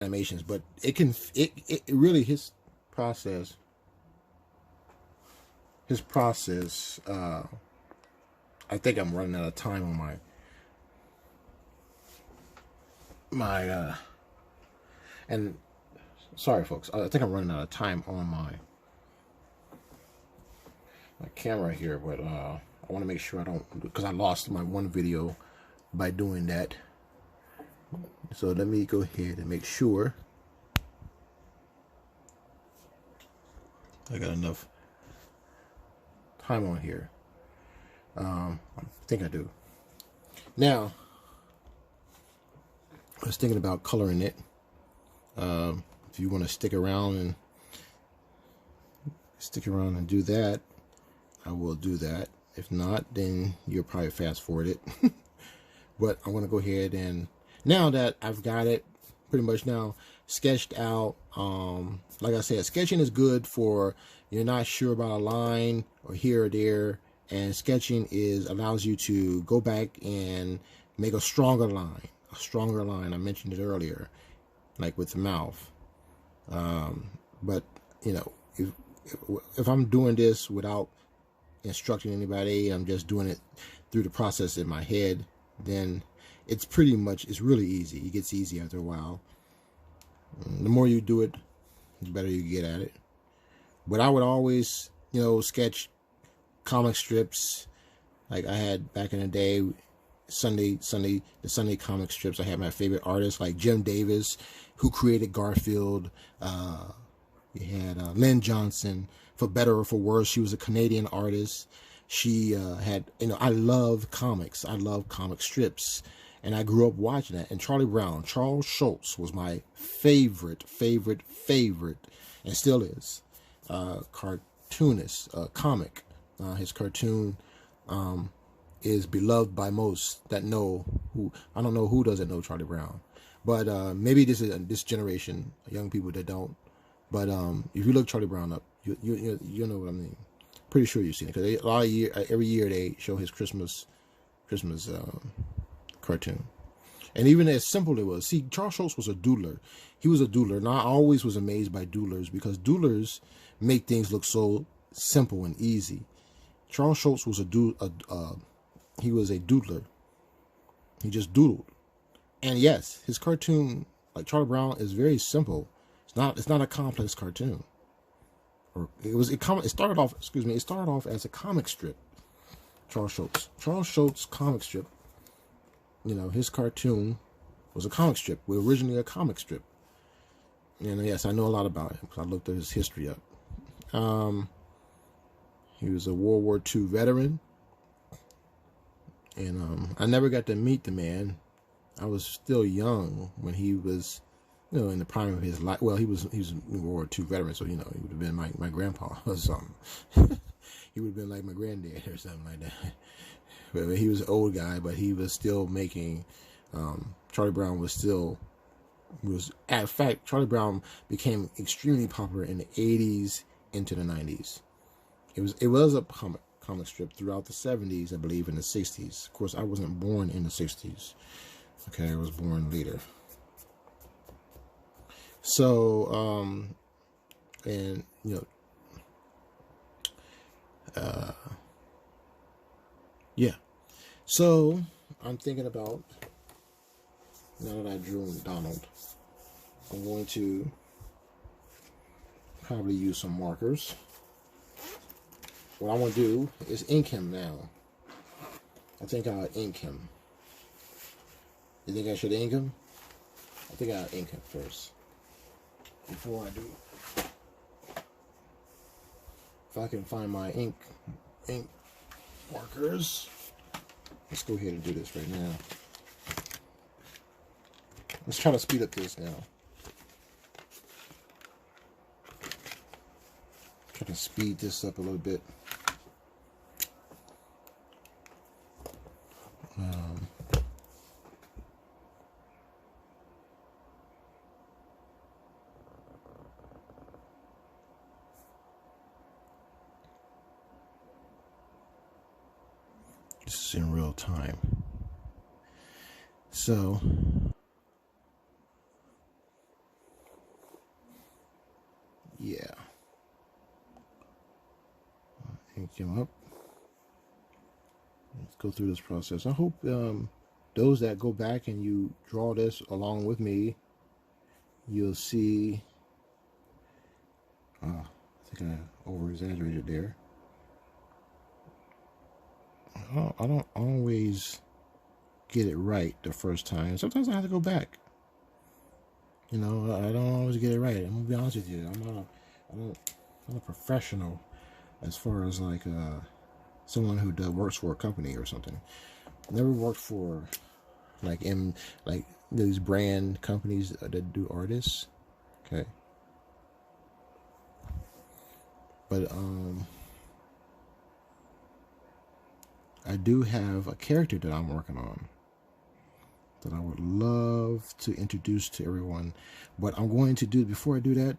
animations, but it really process his process. I think I'm running out of time on my and sorry folks, I think I'm running out of time on my camera here, but I want to make sure I don't, because I lost my one video by doing that. So let me go ahead and make sure I got enough time on here. I think I do. Now, I was thinking about coloring it. If you want to stick around and do that, I will do that. If not, then you'll probably fast forward it. But I want to go ahead and, now that I've got it pretty much now sketched out, like I said, sketching is good for you're not sure about a line or here or there, and sketching allows you to go back and make a stronger line. I mentioned it earlier, like with the mouth. But you know, if I'm doing this without instructing anybody, I'm just doing it through the process in my head, then it's really easy. It gets easy after a while. The more you do it, the better you get at it. But I would always, sketch comic strips like I had back in the day. The Sunday comic strips. I had my favorite artists like Jim Davis, who created Garfield. You had Lynn Johnson. For better or for worse, she was a Canadian artist. She had, I love comics. I love comic strips. And I grew up watching that. And Charles Schulz was my favorite, and still is, cartoonist, comic. His cartoon is beloved by most that know who. I don't know who doesn't know Charlie Brown. But maybe this generation, young people that don't. But if you look Charlie Brown up, you know what I mean. Pretty sure you've seen it, because every year they show his Christmas cartoon. And even as simple it was. See, Charles Schulz was a doodler. He was a doodler, and I always was amazed by doodlers, because doodlers make things look so simple and easy. Charles Schulz was he was a doodler. He just doodled. And yes, his cartoon, like Charlie Brown, is very simple. It's not a complex cartoon. It started off as a comic strip. Charles Schulz comic strip. His cartoon was a comic strip. Originally a comic strip. And yes, I know a lot about him because I looked at his history up. He was a World War II veteran. And I never got to meet the man. I was still young when he was, in the prime of his life. Well, he was a World War II veteran, so, he would have been my grandpa or something. He would have been like my granddad or something like that. But he was an old guy, but he was still making, Charlie Brown in fact, Charlie Brown became extremely popular in the 80s into the 90s. It was a comic strip throughout the 70s, I believe, in the 60s. Of course, I wasn't born in the 60s. Okay, I was born later. So, yeah. So, I'm thinking about, now that I drew Donald, I'm going to probably use some markers. What I want to do is ink him now. I think I'll ink him. You think I should ink him? I think I'll ink him first. Before I do. If I can find my ink markers. Let's go ahead and do this right now. Let's try to speed up this now. Try to speed this up a little bit. This is in real time. So, link him up. Let's go through this process. I hope those that go back and you draw this along with me, you'll see. I think I over exaggerated there. I don't always get it right the first time. Sometimes I have to go back. You know, I don't always get it right. I'm gonna be honest with you. I'm not a professional as far as like someone who works for a company or something. Never worked for like these brand companies that do artists. Okay. But I do have a character that I'm working on that I would love to introduce to everyone. What I'm going to do before I do that,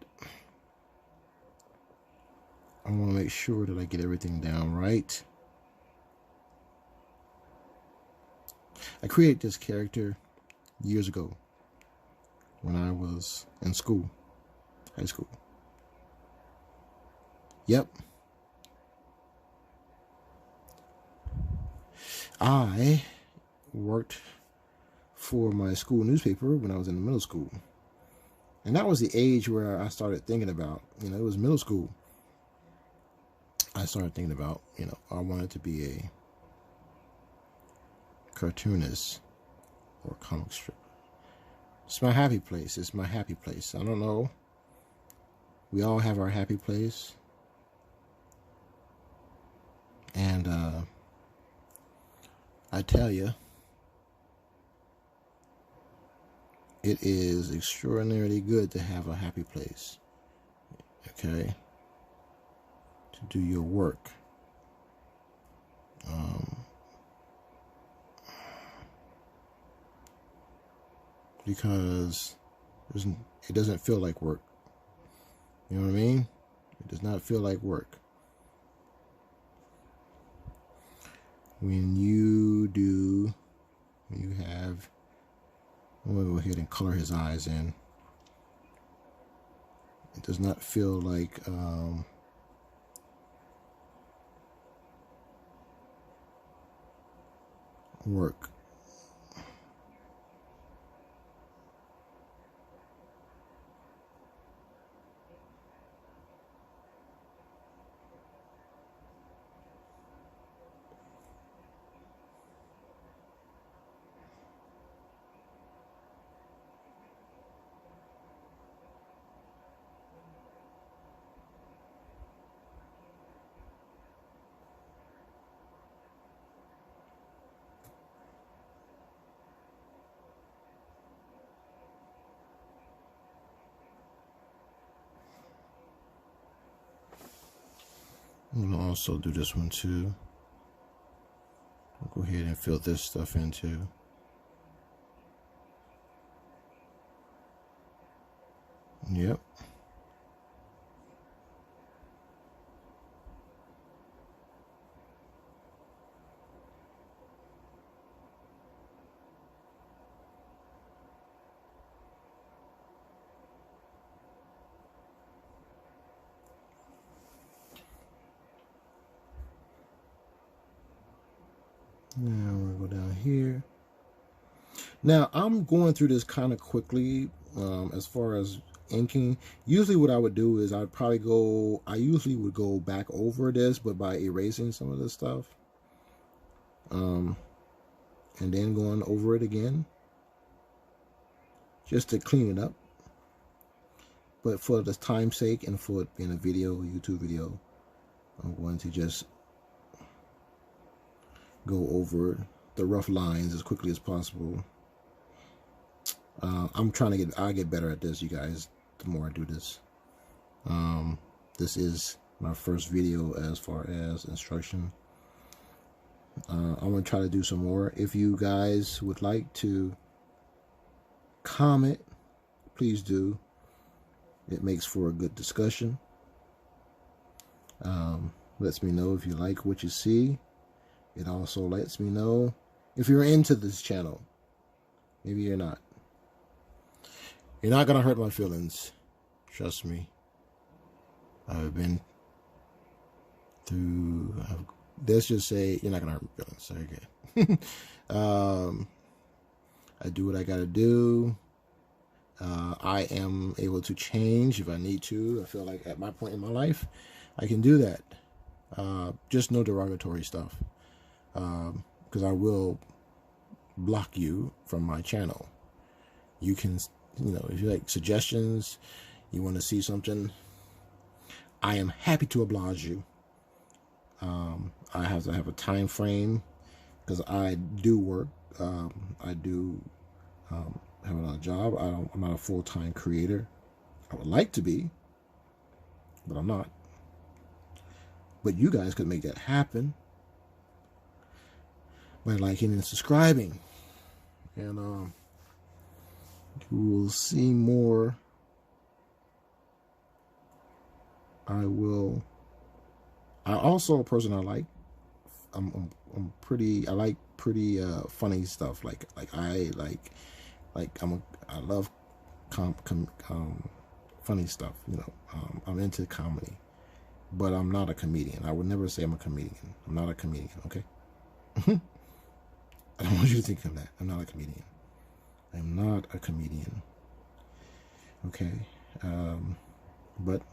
I want to make sure that I get everything down right. I created this character years ago when I was in school, high school. Yep. I worked for my school newspaper when I was in middle school. And that was the age where I started thinking about, you know, it was middle school. I started thinking about, you know, I wanted to be a cartoonist or comic strip. It's my happy place. It's my happy place. I don't know. We all have our happy place. And I tell you, it is extraordinarily good to have a happy place. Okay? To do your work. Because it doesn't feel like work. You know what I mean? It does not feel like work. When you have, I'm going to go ahead and color his eyes in. It does not feel like work. I'm going to also do this one too. I'll go ahead and fill this stuff in too. Yep. Now we'll go down here. Now I'm going through this kind of quickly as far as inking. Usually what I would do is I usually would go back over this, but by erasing some of this stuff. And then going over it again. Just to clean it up. But for the time's sake and for it being a YouTube video, I'm going to just go over the rough lines as quickly as possible. I'll get better at this, you guys, the more I do this. This is my first video as far as instruction. I'm going to try to do some more. If you guys would like to comment, please do. It makes for a good discussion. Lets me know if you like what you see. It also lets me know if you're into this channel. Maybe you're not. You're not going to hurt my feelings. Trust me. I've been through, let's just say, you're not gonna hurt my feelings. So okay. I do what I gotta do. I am able to change if I need to. I feel like at my point in my life, I can do that. Just no derogatory stuff, because I will block you from my channel. You can, if you like suggestions, you want to see something, I am happy to oblige you. I have to have a time frame because I do work. I do have another job. I'm not a full-time creator. I would like to be, but I'm not. But you guys could make that happen by liking and subscribing, and you will see more. I also a person I like. I'm pretty. I like pretty funny stuff. I love funny stuff. I'm into comedy, but I'm not a comedian. I would never say I'm a comedian. I'm not a comedian. Okay. I don't want you to think of that. I'm not a comedian. I'm not a comedian. Okay. But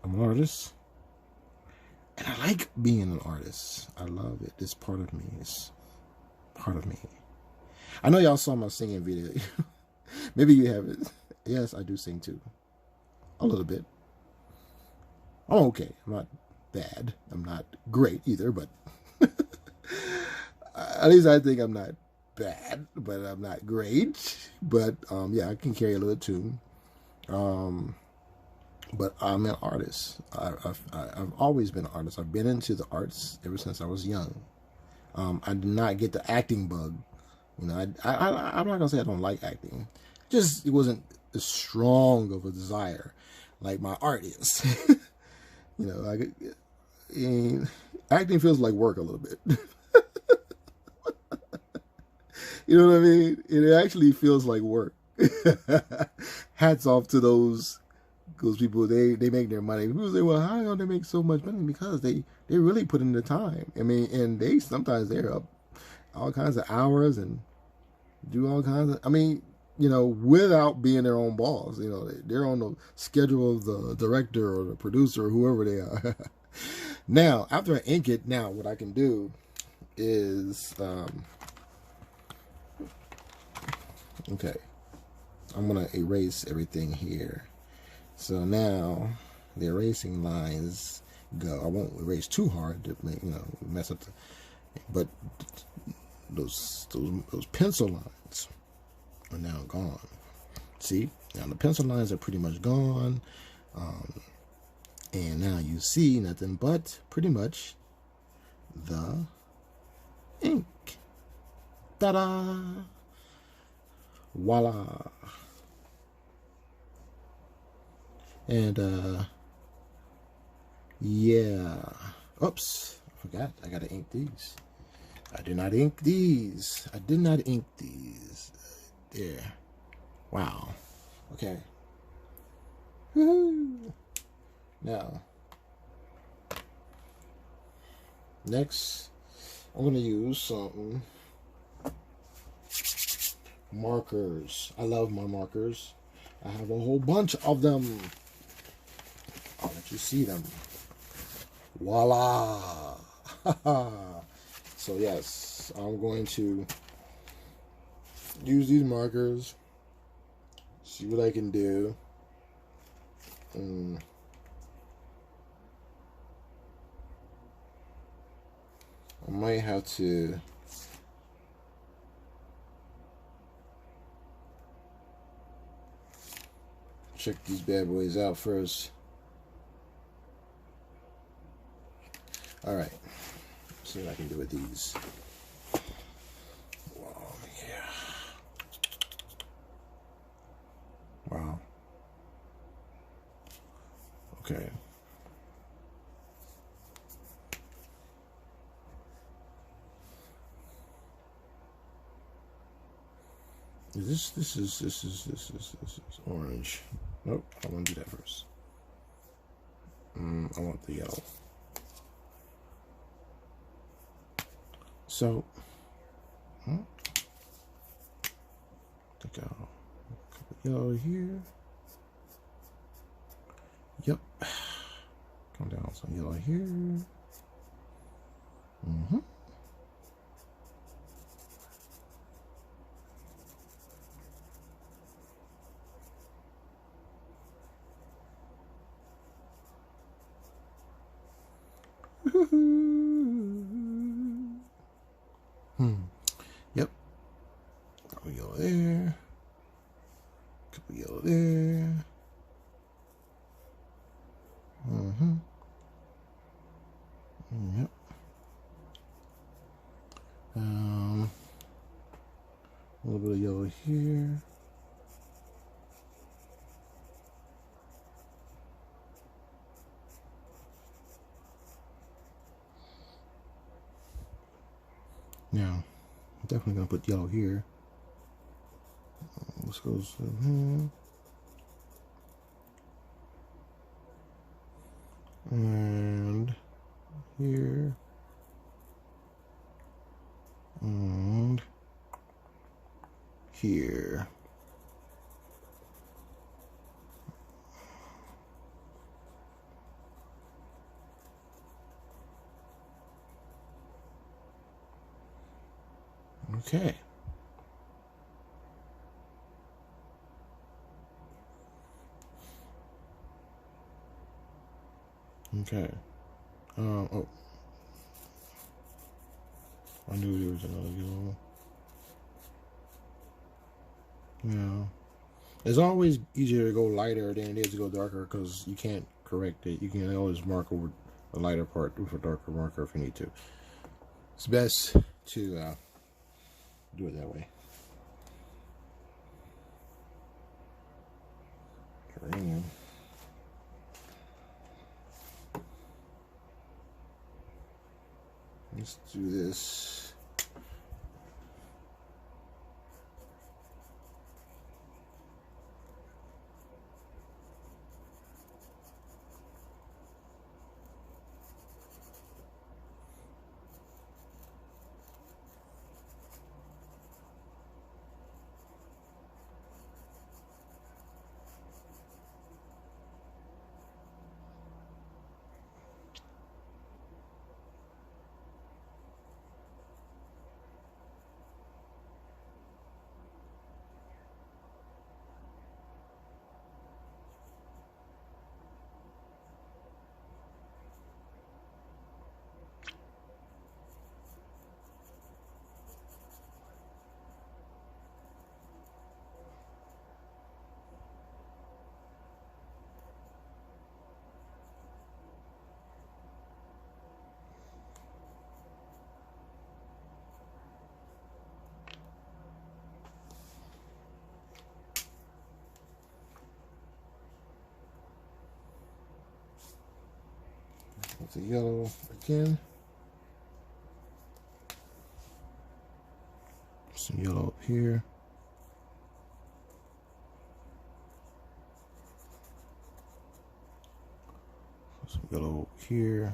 I'm an artist. And I like being an artist. I love it. It's part of me. It's part of me. I know y'all saw my singing video. Maybe you haven't. Yes, I do sing too. A little bit. I'm okay. I'm not bad. I'm not great either, but at least I think I'm not bad, but I'm not great. But yeah, I can carry a little tune. But I'm an artist. I've always been an artist. I've been into the arts ever since I was young. I did not get the acting bug. I'm not gonna say I don't like acting. Just it wasn't as strong of a desire like my art is. Acting feels like work a little bit. You know what I mean? It actually feels like work. Hats off to those people. They make their money. People say, well, how do they make so much money? Because they really put in the time. I mean, and they're up all kinds of hours and do all kinds of, without being their own boss. They're on the schedule of the director or the producer or whoever they are. Now, after I ink it, now what I can do is, okay, I'm going to erase everything here. So now the erasing lines go. I won't erase too hard to make, mess up but those pencil lines are now gone. See, now the pencil lines are pretty much gone. And now you see nothing but pretty much the ink. Ta-da! Voila! And yeah. Oops, I forgot. I gotta ink these. I did not ink these. I did not ink these. There. Wow. Okay. Woohoo! Now, next, I'm gonna use some markers. I love my markers. I have a whole bunch of them. I'll let you see them. Voila! So yes, I'm going to use these markers. See what I can do. I might have to check these bad boys out first. Alright, see what I can do with these. Wow, yeah. Wow. Okay. This is orange. Nope, I want to do that first. I want the yellow. So, I think I'll put yellow here. Yep. Come down some yellow here. Yep. Couple yellow there. Couple yellow there. Yep. A little bit of yellow here. Now, I'm definitely gonna put yellow here. Let's go here. And here. And here. Okay. Okay. Oh. I knew there was another yellow. Yeah. It's always easier to go lighter than it is to go darker because you can't correct it. You can always mark over the lighter part with a darker marker if you need to. It's best to do it that way. Uranium. Let's do this. With the yellow again. Some yellow up here. Some yellow here.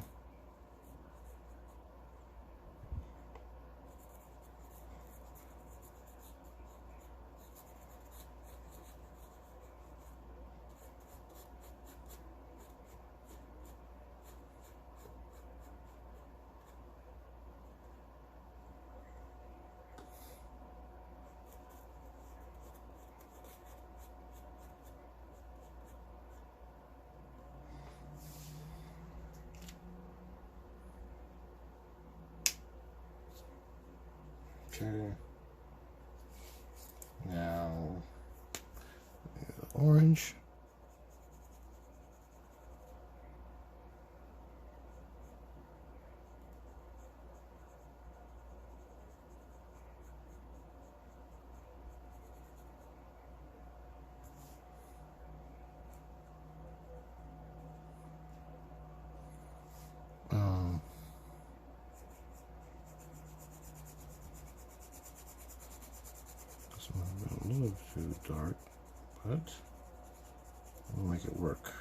Okay. Now, the orange. This one a little too dark, but we'll make it work.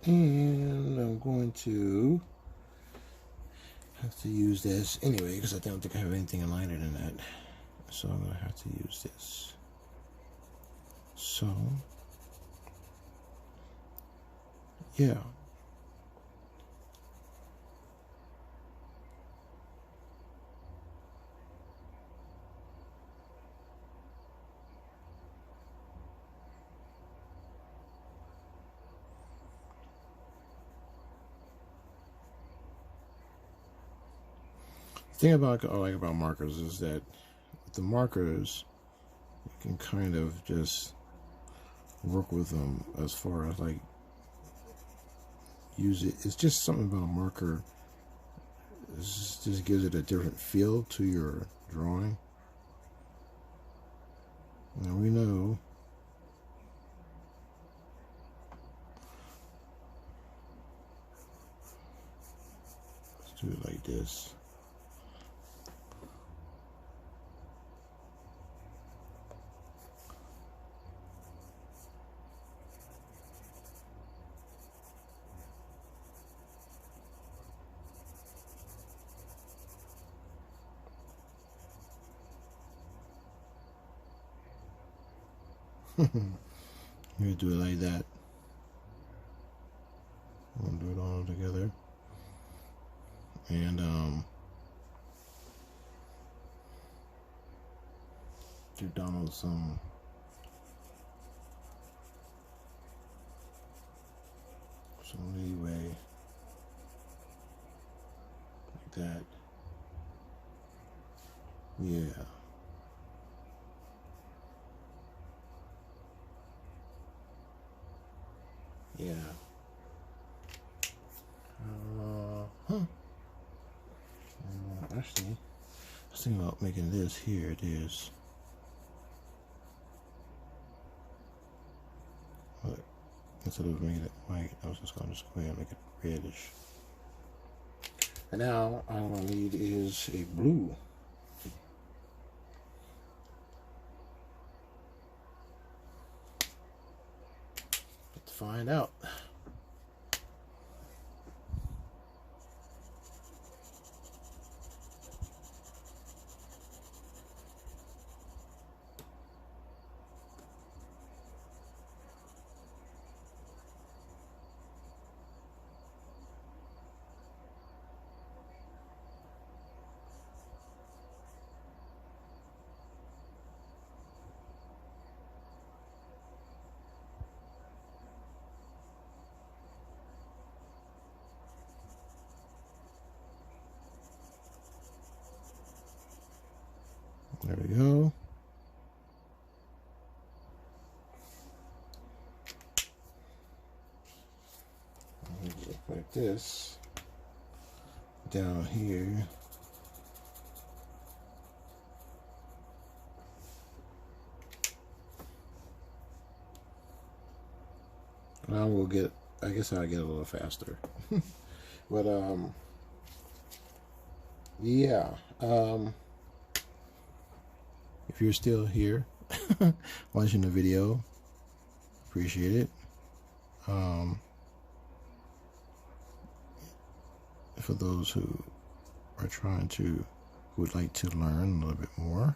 And I'm going to have to use this anyway because I don't think I have anything lighter than that. So I'm going to have to use this. So, yeah. The thing about I like about markers is that with the markers, you can kind of just work with them as far as like use it. It's just something about a marker. It just gives it a different feel to your drawing. Now we know let's do it like this. You do it like that. We'll do it all together. And give Donald some leeway like that. Yeah. Yeah. Actually, I was thinking about making this here. It is. But instead of making it white, I was just going to go ahead and make it reddish. And now all I need is a blue. Let's find out. There we go. Like this down here. Now we'll get, I guess I'll get a little faster. But yeah, if you're still here watching the video, appreciate it. For those who are who would like to learn a little bit more,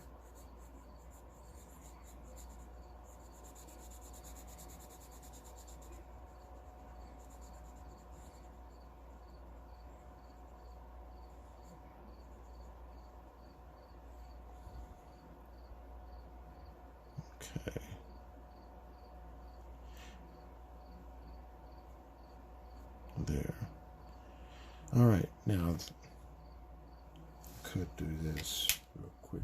okay. There. All right, now I could do this real quick.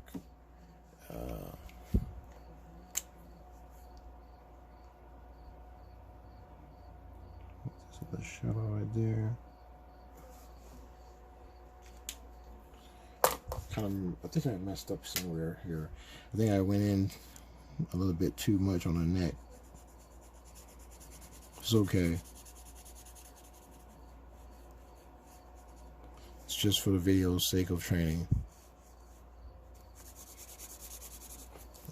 So the shadow right there. I think I messed up somewhere here. I think I went in a little bit too much on the neck. It's okay. It's just for the video's sake of training.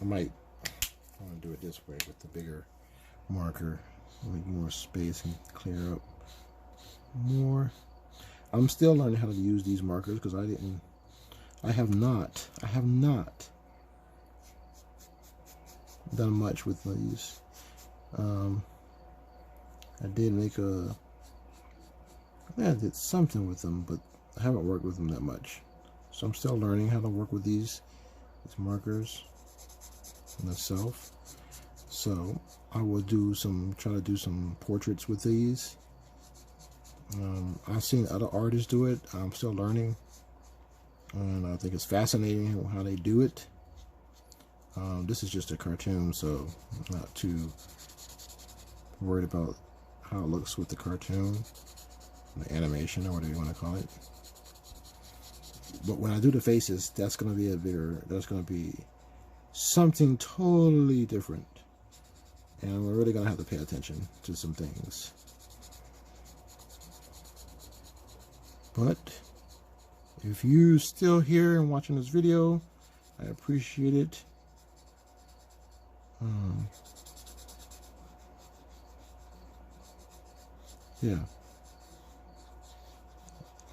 I might want to do it this way with the bigger marker. Make more space and clear up more. I'm still learning how to use these markers because I have not done much with these. I did something with them, but I haven't worked with them that much. So I'm still learning how to work with these markers myself. So I will try to do some portraits with these. I've seen other artists do it. I'm still learning, and I think it's fascinating how they do it. This is just a cartoon, so I'm not too worried about how it looks with the cartoon, the animation, or whatever you want to call it. But when I do the faces, that's going to be something totally different, and we're really going to have to pay attention to some things. But if you're still here and watching this video, I appreciate it. Yeah,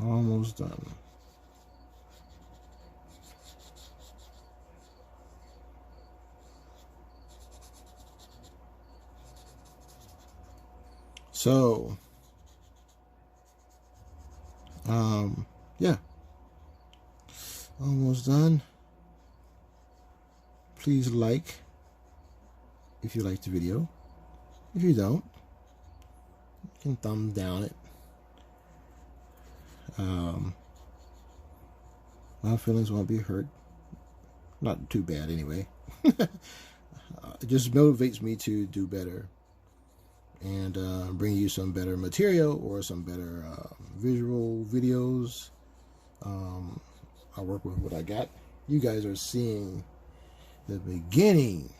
almost done. So, yeah, almost done. Please like if you like the video. If you don't, you can thumb down it. My feelings won't be hurt. Not too bad anyway. It just motivates me to do better and bring you some better material or some better visual videos. I work with what I got. You guys are seeing the beginning.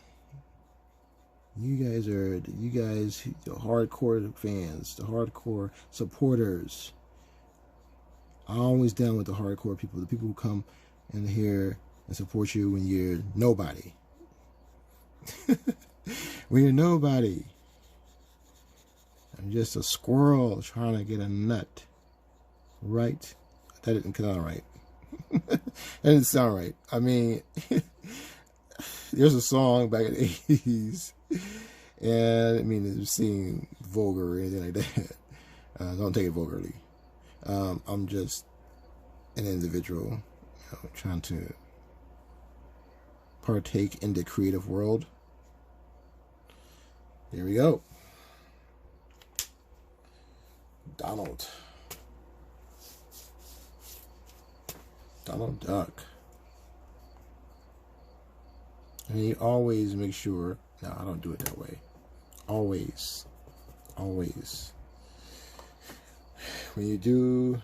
You guys, the hardcore fans, the hardcore supporters. I'm always down with the hardcore people, the people who come in here and support you when you're nobody. When you're nobody. I'm just a squirrel trying to get a nut. Right? That didn't come out right. That didn't sound right. I mean, there's a song back in the 80s, and I mean, it seemed vulgar or anything like that. Don't take it vulgarly. I'm just an individual, trying to partake in the creative world. Here we go. Donald Duck. And you always make sure, no, I don't do it that way. Always. When you do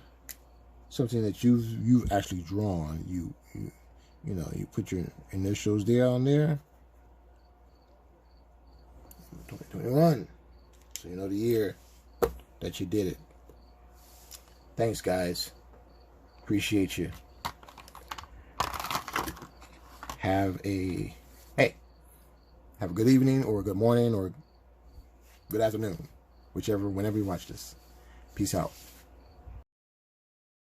something that you've actually drawn, you put your initials down there. 2021. So you know the year that you did it. Thanks, guys. Appreciate you. Have a good evening or a good morning or good afternoon, whenever you watch this. Peace out.